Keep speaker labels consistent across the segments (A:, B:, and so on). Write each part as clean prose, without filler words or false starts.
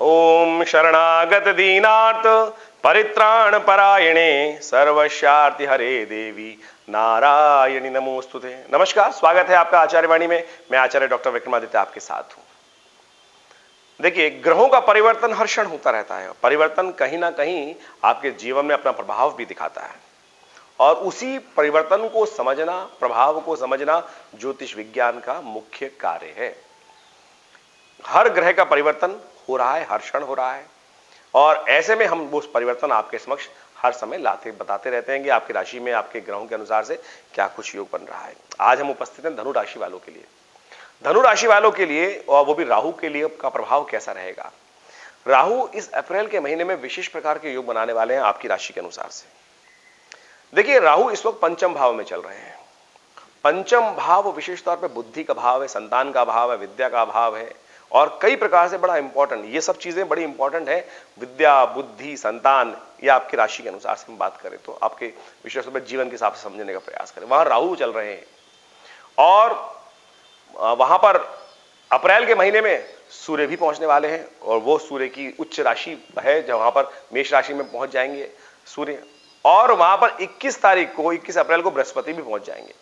A: ओम शरणागत दीनार्थ परित्राण परायणे सर्वस्यार्ति हरे देवी नारायणी नमोस्तुते। नमस्कार, स्वागत है आपका आचार्यवाणी में। मैं आचार्य डॉक्टर विक्रमादित्य आपके साथ हूं। देखिए, ग्रहों का परिवर्तन हर क्षण होता रहता है। परिवर्तन कहीं ना कहीं आपके जीवन में अपना प्रभाव भी दिखाता है और उसी परिवर्तन को समझना, प्रभाव को समझना ज्योतिष विज्ञान का मुख्य कार्य है। हर ग्रह का परिवर्तन हो रहा है, हर क्षण हो रहा है और ऐसे में हम उस परिवर्तन आपके समक्ष हर समय लाते बताते रहते हैं कि आपकी राशि में आपके ग्रहों के अनुसार से क्या कुछ योग बन रहा है। आज हम उपस्थित हैं धनु राशि वालों के लिए। धनु राशि वालों के लिए, और वो भी राहु के लिए, का प्रभाव कैसा रहेगा। राहु इस अप्रैल के महीने में विशेष प्रकार के योग बनाने वाले हैं आपकी राशि के अनुसार से। देखिए, राहु इस वक्त पंचम भाव में चल रहे हैं। पंचम भाव विशेष तौर पर बुद्धि का भाव है, संतान का भाव है, विद्या का भाव है और कई प्रकार से बड़ा इंपॉर्टेंट, ये सब चीजें बड़ी इंपॉर्टेंट है। विद्या, बुद्धि, संतान, ये आपकी राशि के अनुसार से हम बात करें तो आपके विशेष रूप में जीवन के हिसाब से समझने का प्रयास करें। वहां राहु चल रहे हैं और वहां पर अप्रैल के महीने में सूर्य भी पहुंचने वाले हैं और वो सूर्य की उच्च राशि है जहां पर मेष राशि में पहुंच जाएंगे सूर्य। और वहां पर 21 तारीख को, 21 अप्रैल को बृहस्पति भी पहुंच जाएंगे।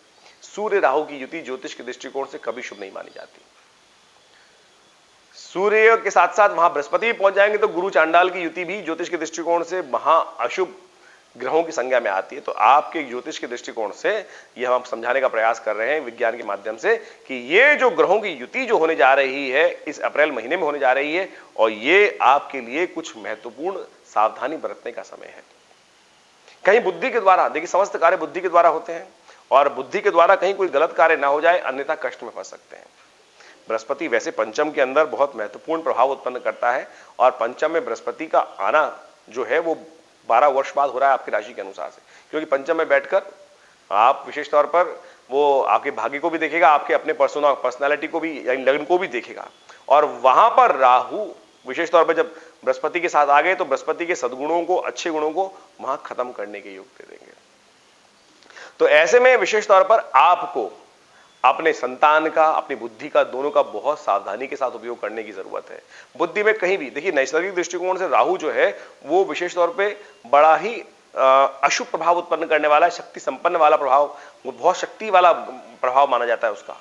A: सूर्य राहु की युति ज्योतिष के दृष्टिकोण से कभी शुभ नहीं मानी जाती। सूर्य के साथ साथ वहां बृहस्पति भी पहुंच जाएंगे तो गुरु चांडाल की युति भी ज्योतिष के दृष्टिकोण से महा अशुभ ग्रहों की संज्ञा में आती है। तो आपके ज्योतिष के दृष्टिकोण से यह हम समझाने का प्रयास कर रहे हैं विज्ञान के माध्यम से कि ये जो ग्रहों की युति जो होने जा रही है इस अप्रैल महीने में होने जा रही है और ये आपके लिए कुछ महत्वपूर्ण सावधानी बरतने का समय है। कहीं बुद्धि के द्वारा, देखिए समस्त कार्य बुद्धि के द्वारा होते हैं और बुद्धि के द्वारा कहीं कोई गलत कार्य ना हो जाए, अन्यथा कष्ट में फंस सकते हैं। बृहस्पति वैसे पंचम के अंदर बहुत महत्वपूर्ण प्रभाव उत्पन्न करता है और पंचम में बृहस्पति का आना जो है वो 12 वर्ष बाद हो रहा है आपकी राशि के अनुसार से, क्योंकि पंचम में बैठकर आप विशेष तौर पर वो आपके भाग्य को भी देखेगा, आपके अपने पर्सनालिटी को भी, यानी लग्न को भी देखेगा। और वहां पर राहु विशेष तौर पर जब बृहस्पति के साथ आ गए तो बृहस्पति के सद्गुणों को, अच्छे गुणों को वहां खत्म करने के योग दे देंगे। तो ऐसे में विशेष तौर पर आपको अपने संतान का, अपनी बुद्धि का, दोनों का बहुत सावधानी के साथ उपयोग करने की जरूरत है। बुद्धि में कहीं भी, देखिए नैसर्गिक दृष्टिकोण से राहु जो है वो विशेष तौर पे बड़ा ही अशुभ प्रभाव उत्पन्न करने वाला है, शक्ति संपन्न वाला प्रभाव, वो बहुत शक्ति वाला प्रभाव माना जाता है उसका।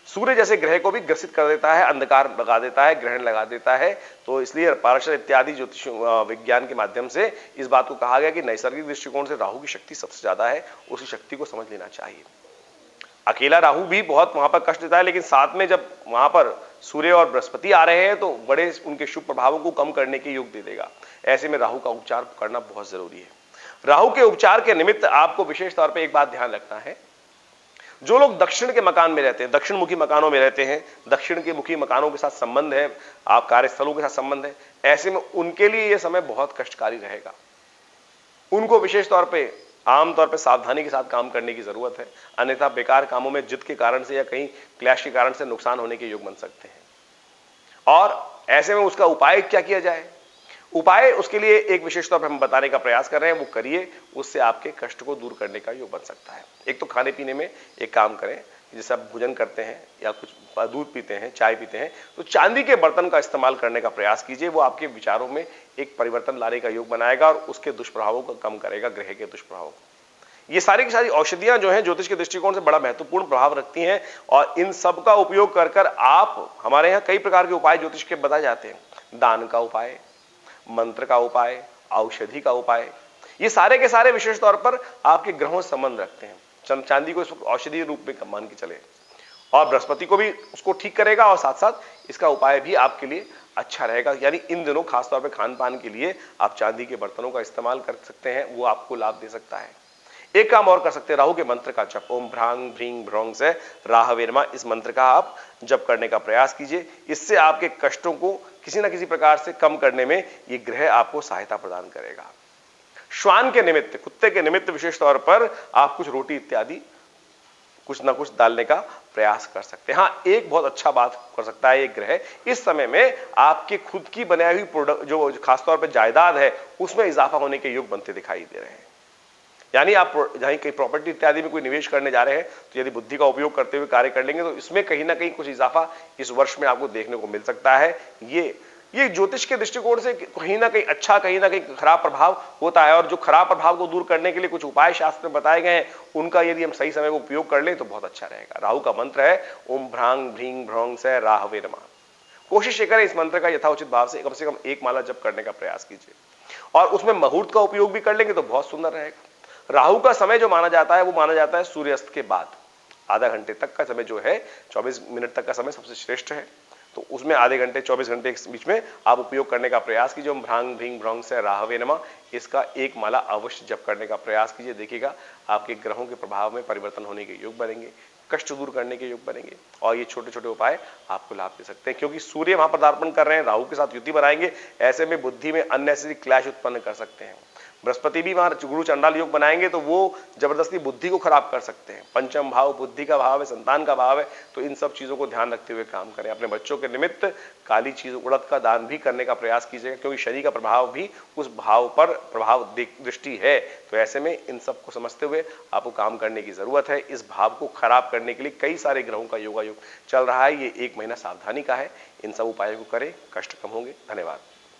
A: सूर्य जैसे ग्रह को भी ग्रसित कर देता है, अंधकार लगा देता है, ग्रहण लगा देता है। तो इसलिए पारशर इत्यादि ज्योतिष विज्ञान के माध्यम से इस बात को कहा गया कि नैसर्गिक दृष्टिकोण से राहु की शक्ति सबसे ज्यादा है, उसी शक्ति को समझ लेना चाहिए। अकेला राहु भी बहुत वहां पर कष्ट देता है, लेकिन साथ में जब वहां पर सूर्य और बृहस्पति आ रहे हैं तो बड़े उनके शुभ प्रभावों को कम करने के योग दे देगा। ऐसे में राहु का उपचार करना बहुत जरूरी है। राहु के उपचार के निमित्त आपको विशेष तौर पर एक बात ध्यान रखना है। जो लोग दक्षिण के मकान में रहते हैं, दक्षिण मुखी मकानों में रहते हैं, दक्षिण के मुखी मकानों के साथ संबंध है, आप कार्यस्थलों के साथ संबंध है, ऐसे में उनके लिए यह समय बहुत कष्टकारी रहेगा। उनको विशेष तौर पर आमतौर पर सावधानी के साथ काम करने की जरूरत है, अन्यथा बेकार कामों में जिद के कारण से या कहीं क्लैश के कारण से नुकसान होने के योग बन सकते हैं। और ऐसे में उसका उपाय क्या किया जाए, उपाय उसके लिए एक विशेष तौर पर हम बताने का प्रयास कर रहे हैं, वो करिए, उससे आपके कष्ट को दूर करने का योग बन सकता है। एक तो खाने पीने में एक काम करें, जैसे आप भोजन करते हैं या कुछ दूध पीते हैं, चाय पीते हैं, तो चांदी के बर्तन का इस्तेमाल करने का प्रयास कीजिए। वो आपके विचारों में एक परिवर्तन लाने का योग बनाएगा और उसके दुष्प्रभावों को कम करेगा, ग्रह के दुष्प्रभावों को। ये सारी की सारी औषधियां जो हैं ज्योतिष के दृष्टिकोण से बड़ा महत्वपूर्ण प्रभाव रखती हैं और इन सब का उपयोग कर कर आप, हमारे यहाँ कई प्रकार के उपाय ज्योतिष के बताए जाते हैं। दान का उपाय, मंत्र का उपाय, औषधि का उपाय, ये सारे के सारे विशेष तौर पर आपके ग्रहों से संबंध रखते हैं। चांदी को औषधि रूप में मान के चले और बृहस्पति को भी उसको ठीक करेगा और साथ साथ इसका उपाय भी आपके लिए अच्छा रहेगा। यानी इन दिनों खासतौर पर खान पान के लिए आप चांदी के बर्तनों का इस्तेमाल कर सकते हैं, वो आपको लाभ दे सकता है। एक काम और कर सकते हैं, राहु के मंत्र का जप, ओम भ्रांग भ्रीं भ्रौं से राहवेरमा, इस मंत्र का आप जप करने का प्रयास कीजिए। इससे आपके कष्टों को किसी ना किसी प्रकार से कम करने में ये ग्रह आपको सहायता प्रदान करेगा। श्वान के निमित्त, कुत्ते के निमित्त विशेष तौर पर आप कुछ रोटी इत्यादि कुछ ना कुछ डालने का प्रयास कर सकते हैं। हाँ, एक बहुत अच्छा बात कर सकता है एक ग्रह, इस समय में आपके खुद की बनाई हुई प्रोडक्ट जो खासतौर पर जायदाद है उसमें इजाफा होने के योग बनते दिखाई दे रहे हैं। यानी आप जहां कहीं प्रॉपर्टी इत्यादि में कोई निवेश करने जा रहे हैं तो यदि बुद्धि का उपयोग करते हुए कार्य कर लेंगे तो इसमें कहीं ना कहीं कुछ इजाफा इस वर्ष में आपको देखने को मिल सकता है। ये ज्योतिष के दृष्टिकोण से कहीं ना कहीं अच्छा, कहीं ना कहीं खराब प्रभाव होता है। और जो खराब प्रभाव को दूर करने के लिए कुछ उपाय शास्त्र में बताए गए हैं, उनका यदि हम सही समय में उपयोग कर लें तो बहुत अच्छा रहेगा। राहु का मंत्र है ओम भ्रांग भ्रीं भ्रौं से राहवे नमः। कोशिश ये करें इस मंत्र का यथाउचित भाव से कम एक माला जप करने का प्रयास कीजिए, और उसमें मुहूर्त का उपयोग भी कर लेंगे तो बहुत सुंदर रहेगा। राहु का समय जो माना जाता है वो माना जाता है सूर्यास्त के बाद आधा घंटे तक का समय जो है, 24 मिनट तक का समय सबसे श्रेष्ठ है। तो उसमें आधे घंटे 24 घंटे के बीच में आप उपयोग करने का प्रयास कीजिए। ओम भ्रांग भ्रीं भ्रौं से राहवे नमः, इसका एक माला अवश्य जप करने का प्रयास कीजिए। देखिएगा आपके ग्रहों के प्रभाव में परिवर्तन होने के योग बनेंगे, कष्ट दूर करने के योग बनेंगे, और ये छोटे छोटे उपाय आपको लाभ दे सकते हैं। क्योंकि सूर्य वहां पदार्पण कर रहे हैं, राहु के साथ युति बनाएंगे, ऐसे में बुद्धि में अननेसेसरी क्लैश उत्पन्न कर सकते हैं। बृहस्पति भी वहां गुरु चंडाल योग बनाएंगे तो वो जबरदस्ती बुद्धि को खराब कर सकते हैं। पंचम भाव बुद्धि का भाव है, संतान का भाव है, तो इन सब चीजों को ध्यान रखते हुए काम करें। अपने बच्चों के निमित्त काली चीज उड़द का दान भी करने का प्रयास कीजिएगा, क्योंकि शनि का प्रभाव भी उस भाव पर प्रभाव दृष्टि है। तो ऐसे में इन सबको समझते हुए आपको काम करने की जरूरत है। इस भाव को खराब करने के लिए कई सारे ग्रहों का योगायोग चल रहा है, ये एक महीना सावधानी का है। इन सब उपायों को करें, कष्ट कम होंगे। धन्यवाद।